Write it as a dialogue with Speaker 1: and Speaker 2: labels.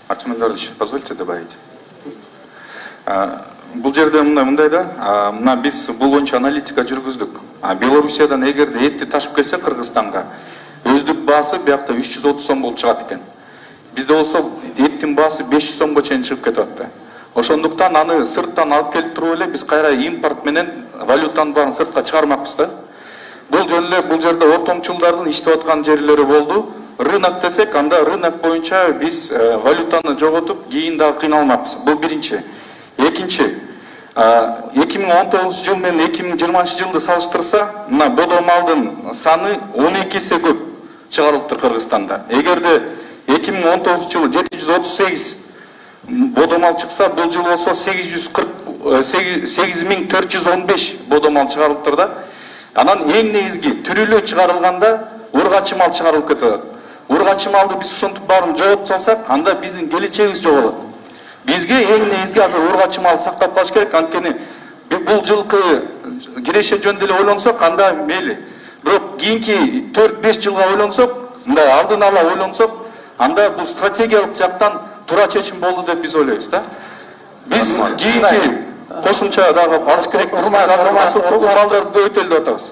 Speaker 1: Арчи Мендардович, позвольте добавить. Бул жерде мындай да, мына биз бул боюнча аналитика жүргүздүк. Белоруссиядан эгерде этти ташып келсе Кыргызстанга, өздүк баасы биякта 330 сом болуп чыгат экен. Бизде болсо эттин баасы 500 сомго чейин чыгып кетип атты. Ошондуктан аны сырттан алып келип туруп эле биз кайра импорт менен валютанын баарын сыртка чыгармакпыз да. Бул жөн эле бул жерде ортомчулдардын иштеп аткан жерлери болду. Рынок десек, анда рынок боюнча биз валютаны жоготуп, кийин дагы кыйналмакпыз. Бул биринчи. Экинчи, 2019 жыл менен 2020 жылды салыштырса, мына бодомалдын саны 12 эсе көп чыгарылыптыр Кыргызстанда. Эгерде 2019 жылы 738 бодомал чыкса, бул жыл болсо 8415 бодомал чыгарылыптыр да. Анан эң негизги түрүлө чыгарылганда ургачы мал чыгарылып кетет. Ургачы малды биз ошентип баарын жооп салсак, анда биздин келечегибиз жоголот. Бизге эң негизги азыр ургачы мал сактап калыш керек, анткени бул жылкы киреше жөнүндө эле ойлонсок, анда мейли. Бирок кийинки 4-5 жылга ойлонсок, мындай алдын ала ойлонсок, анда бул стратегиялык жактан туура чечим болду деп биз ойлойбуз да. Биз кийинки кошумча дагы алыш керек. Биз азыр малдарды көбөйтөлүп атабыз.